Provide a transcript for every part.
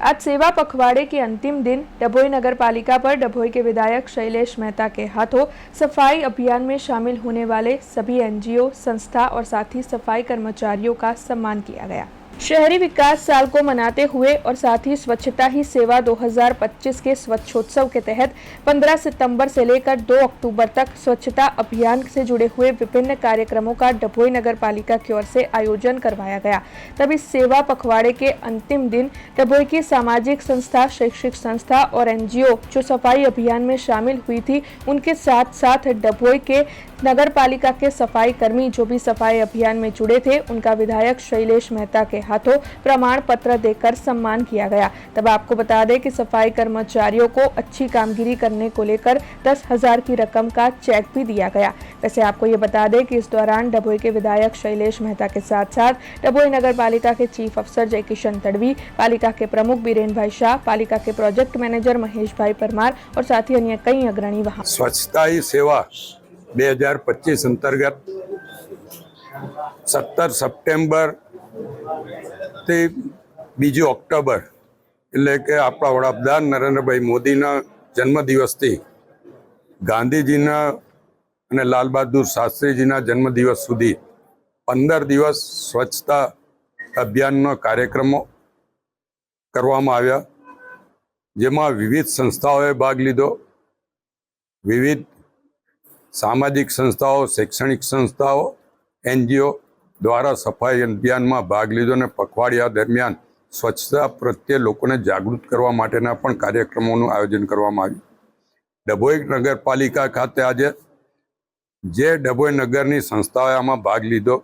आज सेवा पखवाड़े के अंतिम दिन डभोई नगर पालिका पर डभोई के विधायक शैलेश मेहता के हाथों सफाई अभियान में शामिल होने वाले सभी एनजीओ, संस्था और साथी सफाई कर्मचारियों का सम्मान किया गया। शहरी विकास साल को मनाते हुए और साथ ही स्वच्छता ही सेवा 2025 के स्वच्छोत्सव के तहत 15 सितंबर से लेकर 2 अक्टूबर तक स्वच्छता अभियान से जुड़े हुए विभिन्न कार्यक्रमों का डभोई नगर पालिका की ओर से आयोजन करवाया गया। तब इस सेवा पखवाड़े के अंतिम दिन डभोई की सामाजिक संस्था, शैक्षिक संस्था और एनजीओ जो सफाई अभियान में शामिल हुई थी, उनके साथ साथ डभोई के नगर पालिका के सफाई कर्मी जो भी सफाई अभियान में जुड़े थे, उनका विधायक शैलेश मेहता के हाथों प्रमाण पत्र देकर सम्मान किया गया। तब आपको बता दें कि सफाई कर्मचारियों को अच्छी कामगिरी करने को लेकर 10,000 की रकम का चेक भी दिया गया। वैसे आपको ये बता दें कि इस दौरान डभोई के विधायक शैलेश मेहता के साथ साथ डभोई नगर पालिका के चीफ अफसर जय किशन तड़वी, पालिका के प्रमुख बीरेन भाई शाह, पालिका के प्रोजेक्ट मैनेजर महेश भाई परमार और साथ ही अन्य कई अग्रणी वहां। स्वच्छता ही सेवा 2025 अंतर्गत 17 સપ્ટેમ્બર થી 2 ઓક્ટોબર એટલે કે આપણા વડાપ્રધાન નરેન્દ્રભાઈ મોદીના જન્મદિવસથી ગાંધીજીના અને લાલ બહાદુર શાસ્ત્રીજીના જન્મદિવસ સુધી 15 દિવસ સ્વચ્છતા અભિયાનનો કાર્યક્રમો કરવામાં આવ્યા, જેમાં વિવિધ સંસ્થાઓએ ભાગ લીધો। વિવિધ सामाजिक संस्थाओं, शैक्षणिक संस्थाओं, एनजीओ द्वारा सफाई अभियान में भाग लीधो ने पखवाड़िया दरमियान स्वच्छता प्रत्ये लोकोने जागृत करवा माटेना पण कार्यक्रमों आयोजन करवामां आव्युं। डभोई नगरपालिका खाते आज जे डभोई नगरनी संस्थाओं आमां भाग लीधो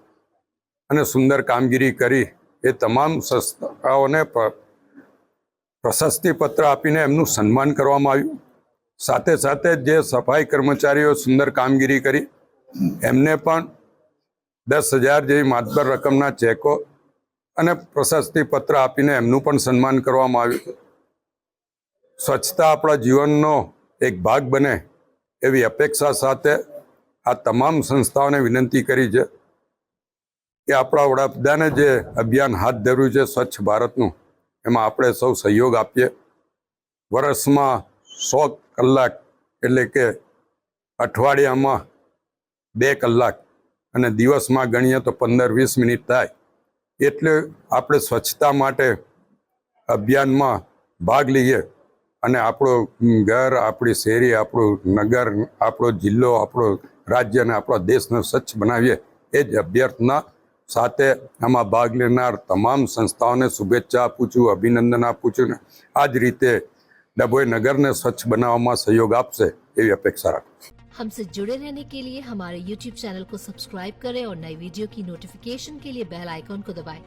अने सुंदर कामगीरी करी ए तमाम संस्थाओने प्रशस्ति पत्र आपीने एमनुं सन्मान करवामां आव्युं। साथे साथे जे सफाई कर्मचारीओ सुंदर कामगीरी करी एमने पण 10,000 जेवी मातबर रकमना चेको अने प्रशस्ति पत्र आपीने एमनुं पण सन्मान करवामां आव्युं। स्वच्छता आपणा जीवननो एक भाग बने एवी अपेक्षा साथे आ तमाम संस्थाओने विनंती करी छे कि आपणा वडाप्रधाने जे अभियान हाथ धर्युं छे स्वच्छ भारतनुं, एमां आपणे सौ सहयोग आपीए। वर्षमां 100 कलाक एटले के अठवाडियामां 2 कलाक अने दिवसमां गणीए तो 15-20 मिनिट थाय, एटले आपणे स्वच्छता माटे अभियानमां भाग लीए अने आपणो घर, आपणी शेरी, आपणुं नगर, आपणो जिल्लो, आपणो राज्य अने आपणा देशने स्वच्छ बनावीए। ए ज अभ्यर्थना साथे आमां भाग लेनार तमाम संस्थाओने शुभेच्छा आपूं छुं, अभिनंदन आपूं छुं। आ ज रीते डभोई नगर ने स्वच्छ बनाववामां सहयोग आपसे एवी अपेक्षा राखुं। हमसे जुड़े रहने के लिए हमारे YouTube चैनल को सब्सक्राइब करें और नई वीडियो की नोटिफिकेशन के लिए बेल आइकॉन को दबाएं।